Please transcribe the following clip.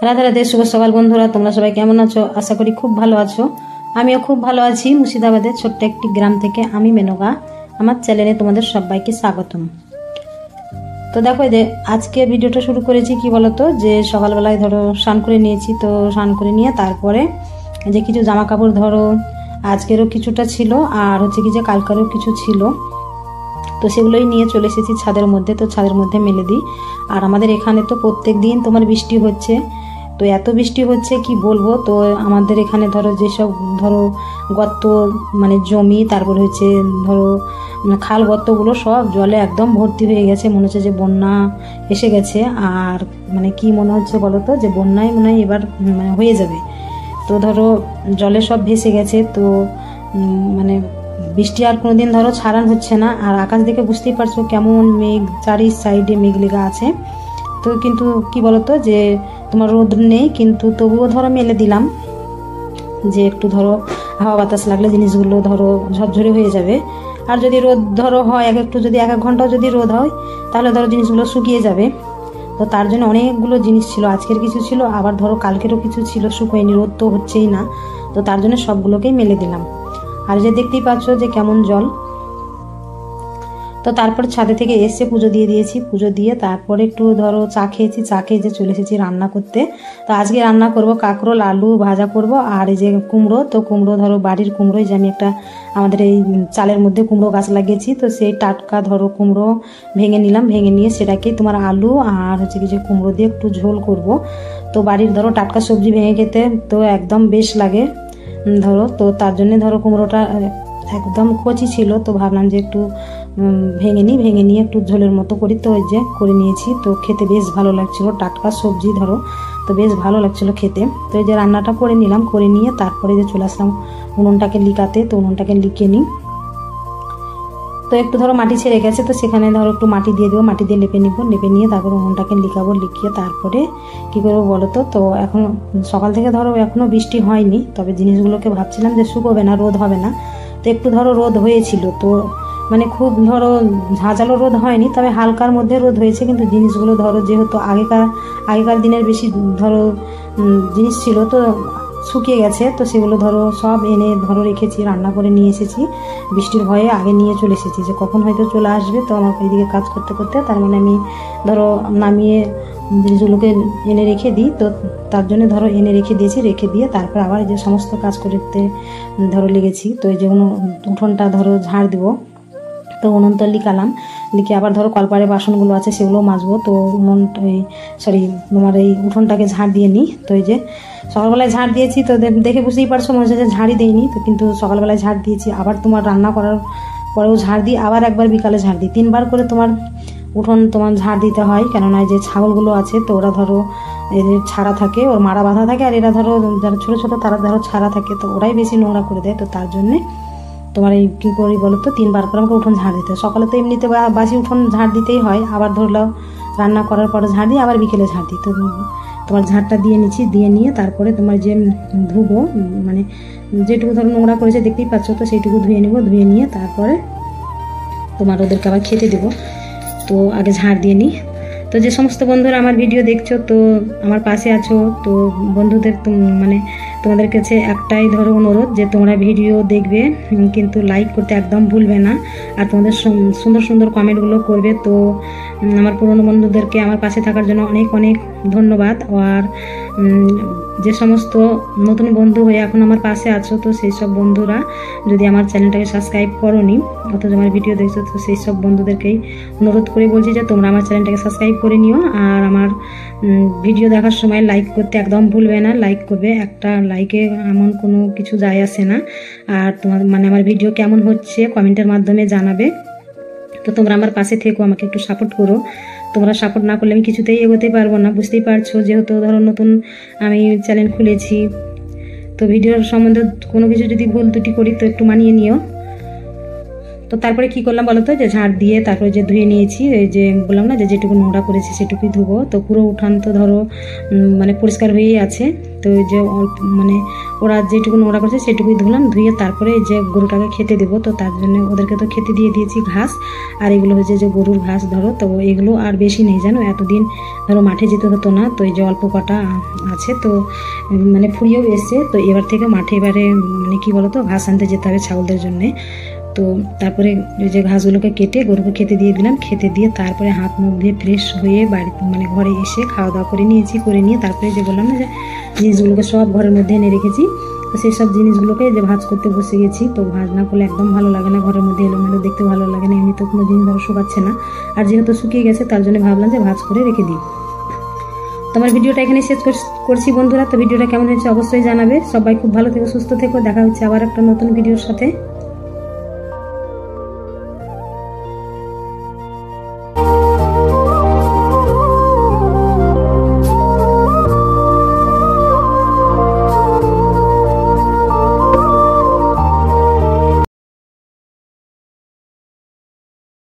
রাধে রাধে, শুভ সকাল বন্ধুরা। তোমরা সবাই কেমন আছো? আশা করি খুব ভালো আছো। আমিও খুব ভালো আছি। মুর্শিদাবাদের ছোট্ট একটি গ্রাম থেকে আমি মেনকা। আমার চ্যানেলে তোমাদের সবাইকে স্বাগতম। তো দেখো যে আজকে ভিডিওটা শুরু করেছি কি বলতো, যে সকালবেলায় ধরো স্নান করে নিয়েছি। তো স্নান করে নিয়ে তারপরে যে কিছু জামা কাপড় ধরো আজকেরও কিছুটা ছিল, আর হচ্ছে কি যে কালকারও কিছু ছিল, তো সেগুলোই নিয়ে চলে এসেছি ছাদের মধ্যে। তো ছাদের মধ্যে মেলে দিই। আর আমাদের এখানে তো প্রত্যেক দিন তোমার বৃষ্টি হচ্ছে, তো এত বৃষ্টি হচ্ছে কি বলবো। তো আমাদের এখানে ধরো যেসব ধরো গর্ত মানে জমি, তারপর হচ্ছে ধরো খাল গর্তগুলো সব জলে একদম ভর্তি হয়ে গেছে। মনে হচ্ছে যে বন্যা এসে গেছে। আর মানে কি মনে হচ্ছে বলো তো, যে বন্যায় মনে হয় এবার মানে হয়ে যাবে। তো ধরো জলে সব ভেসে গেছে। তো মানে বৃষ্টি আর কোনোদিন ধরো ছাড়ান হচ্ছে না। আর আকাশ দেখে বুঝতেই পারছো কেমন মেঘ, চারি সাইডে মেঘ লেগা আছে। তো কিন্তু কি বলতো, যে তোমার রোদ নেই, কিন্তু তবুও ধরো মেলে দিলাম, যে একটু ধরো হাওয়া বাতাস লাগলে জিনিসগুলো ধরো ঝরঝরে হয়ে যাবে। আর যদি রোদ ধরো হয় একটু, যদি এক ঘন্টাও যদি রোদ হয়, তাহলে ধরো জিনিসগুলো শুকিয়ে যাবে। তো তার জন্য অনেকগুলো জিনিস ছিল, আজকের কিছু ছিল, আবার ধরো কালকেরও কিছু ছিল, শুকোয়নি, রোদ তো হচ্ছেই না। তো তার জন্য সবগুলোকেই মেলে দিলাম। আর যে দেখতেই পাচ্ছ যে কেমন জল। তো তারপর ছাদে থেকে এসে পুজো দিয়ে দিয়েছি। পুজো দিয়ে তারপরে একটু ধরো চা খেয়েছি। চা খেয়ে যে চলে এসেছি রান্না করতে। তো আজকে রান্না করব কাঁকরোল আলু ভাজা করব, আর এই যে কুমড়ো। তো কুমড়ো ধরো বাড়ির কুমড়োই, যে আমি একটা আমাদের এই চালের মধ্যে কুমড়ো গাছ লাগিয়েছি, তো সেই টাটকা ধরো কুমড়ো ভেঙে নিলাম। ভেঙে নিয়ে সেটাকে তোমার আলু আর হচ্ছে কি যে কুমড়ো দিয়ে একটু ঝোল করব। তো বাড়ির ধরো টাটকা সবজি ভেঙে খেতে তো একদম বেশ লাগে ধরো। তো তার জন্যে ধরো কুমড়োটা একদম কচি ছিল, তো ভাবলাম যে একটু ভেঙে নিয়ে একটু ঝোলের মতো করি। তো ওই যে করে নিয়েছি। তো খেতে বেশ ভালো লাগছিল, টাটকা সবজি ধরো, তো বেশ ভালো লাগছিল খেতে। তো এই যে রান্নাটা করে নিলাম, করে নিয়ে তারপরে যে চলে আসলাম উনুনটাকে লিকাতে। তো উনুনটাকে লিখে নিই। তো একটু ধরো মাটি ছেড়ে গেছে, তো সেখানে ধরো একটু মাটি দিয়ে দেবো, মাটি দিয়ে লেপে নিব। লেপে নিয়ে তারপর উনুনটাকে লিখাবো। লিখিয়ে তারপরে কী করবো বলো তো। তো এখন সকাল থেকে ধরো এখনও বৃষ্টি হয়নি, তবে জিনিসগুলোকে ভাবছিলাম যে শুকোবে না, রোদ হবে না। তো একটু ধরো রোদ হয়েছিল, তো মানে খুব ধরো ঝাঁঝালো রোদ হয়নি, তবে হালকার মধ্যে রোদ হয়েছে। কিন্তু জিনিসগুলো ধরো যেহেতু আগেকার দিনের বেশি ধরো জিনিস ছিল, তো শুকিয়ে গেছে। তো সেগুলো ধরো সব এনে ধরো রেখেছি, রান্না করে নিয়ে এসেছি। বৃষ্টির ভয়ে আগে নিয়ে চলে এসেছি, যে কখন হয়তো চলে আসবে। তো আমার এইদিকে কাজ করতে করতে তার মানে আমি ধরো নামিয়ে জিনিসগুলোকে এনে রেখে দিই। তো তার জন্য ধরো এনে রেখে দিয়েছি। রেখে দিয়ে তারপর আবার এই যে সমস্ত কাজ করতে ধরো লেগেছি। তো এই যে উঠোনটা ধরো ঝাড় দেবো। তো উনুন তো লিখালাম। লিখে আবার ধরো কলপারে বাসনগুলো আছে সেগুলো মাজবো। তো তোমার এই উঠোনটাকে ঝাড় দিয়ে নিই। তো এই যে সকালবেলায় ঝাড় দিয়েছি, তো দেখে বুঝতেই পারছো মনে হচ্ছে যে ঝাড়ই দেয়নি। তো কিন্তু সকালবেলায় ঝাড় দিয়েছি, আবার তোমার রান্না করার পরেও ঝাড় দিই, আবার একবার বিকালে ঝাড় দিই। 3বার করে তোমার উঠোন তোমার ঝাড় দিতে হয়। কেননা যে ছাগলগুলো আছে, তো ওরা ধরো এদের ছাড়া থাকে, ওর মারা বাঁধা থাকে, আর এরা ধরো যারা ছোটো ছোটো তারা ধরো ছাড়া থাকে, তো ওরাই বেশি নোংরা করে দেয়। তো তার জন্যে তোমার এই কী করি বলো তো, 3বার করে আমাকে উঠোন ঝাড় দিতে হয়। সকালে তো এমনিতে বাসি উঠোন ঝাড় দিতেই হয়, আবার ধরলাম রান্না করার পরে ঝাড় দিই, আবার বিকেলে ঝাড় দিই। তো তোমার ঝাড়টা দিয়ে নিচ্ছি। দিয়ে নিয়ে তারপরে তোমার যে ধুবো, মানে যেটুকু ধরো নোংরা করেছে দেখতেই পাচ্ছ, তো সেইটুকু ধুয়ে নেবো। ধুয়ে নিয়ে তারপরে তোমার ওদেরকে আবার খেতে দেবো। তো আগে ঝাড় দিয়ে নিই। তো যে সমস্ত বন্ধুরা আমার ভিডিও দেখছো, তো আমার পাশে আছো, তো বন্ধুদের মানে তোমাদের কাছে একটাই ধরো অনুরোধ, যে তোমরা ভিডিও দেখবে কিন্তু লাইক করতে একদম ভুলবে না। আর তোমাদের সুন্দর সুন্দর কমেন্টগুলো করবে। তো আমার পুরনো বন্ধুদেরকে আমার পাশে থাকার জন্য অনেক অনেক ধন্যবাদ। আর যে সমস্ত নতুন বন্ধু হয়ে এখন আমার পাশে আছো, তো সেই সব বন্ধুরা যদি আমার চ্যানেলটাকে সাবস্ক্রাইব করোনি, অথচ আমার ভিডিও দেখছো, তো সেই সব বন্ধুদেরকেই অনুরোধ করে বলছি যে তোমরা আমার চ্যানেলটাকে সাবস্ক্রাইব করে নিও। আর আমার ভিডিও দেখার সময় লাইক করতে একদম ভুলবে না। লাইক করবে, একটা লাইকে এমন কোনো কিছু যায় আসে না। আর তোমার মানে আমার ভিডিও কেমন হচ্ছে কমেন্টের মাধ্যমে জানাবে। তো তোমরা আমার পাশে থেকো, আমাকে একটু সাপোর্ট করো। তোমরা সাপোর্ট না করলে আমি কিছুতেই এগোতে পারবো না, বুঝতেই পারছো। যেহেতু ধরো নতুন আমি চ্যানেল খুলেছি, তো ভিডিওর সম্বন্ধে কোনো কিছু যদি ভুল ত্রুটি করি তো একটু মানিয়ে নিও। তো তারপরে কি করলাম বলো তো, যে ঝাড় দিয়ে তারপরে যে ধুয়ে নিয়েছি। এই যে বললাম না যে যেটুকু নোংরা করেছি সেটুকুই ধুবো। তো পুরো উঠান তো ধরো মানে পরিষ্কার হয়েই আছে। তো যে অল্প মানে ওরা যেটুকু নোংরা করছে সেটুকুই ধুলাম, ধুয়ে তারপরে এই যে গরুটাকে খেতে দেবো। তো তার জন্য ওদেরকে তো খেতে দিয়ে দিয়েছি ঘাস, আর এগুলো হচ্ছে যে গরুর ঘাস ধরো। তো এগুলো আর বেশি নেই জানো, এতদিন ধরো মাঠে যেতে হতো না, তো এই যে অল্প কটা আছে, তো মানে ফুরিয়েও এসছে। তো এবার থেকে মাঠে এবারে মানে কি বলতো ঘাস আনতে যেতে হবে ছাগলদের জন্যে। তো তারপরে ওই যে ঘাসগুলোকে কেটে গরুকে খেতে দিয়ে দিলাম, খেতে দিয়ে তারপরে হাত মুখ দিয়ে ফ্রেশ হয়ে বাড়িতে মানে ঘরে এসে খাওয়া দাওয়া করে নিয়েছি, করে নিয়ে তারপরে যে বললাম না যে জিনিসগুলোকে সব ঘরের মধ্যে এনে রেখেছি, তো সেই সব জিনিসগুলোকে যে ভাঁজ করতে বসে গেছি। তো ভাঁজ না করলে একদম ভালো লাগে না, ঘরের মধ্যে এলোমেলো দেখতে ভালো লাগে না, এমনি তো কোনো জিনিস ধরো শুকাচ্ছে না, আর যেহেতু শুকিয়ে গেছে তার জন্য ভাবলাম যে ভাঁজ করে রেখে দিই। তো আমার ভিডিওটা এখানে শেষ করছি বন্ধুরা। তো ভিডিওটা কেমন হয়েছে অবশ্যই জানাবে। সবাই খুব ভালো থেকো, সুস্থ থেকো, দেখা হচ্ছে আবার একটা নতুন ভিডিওর সাথে।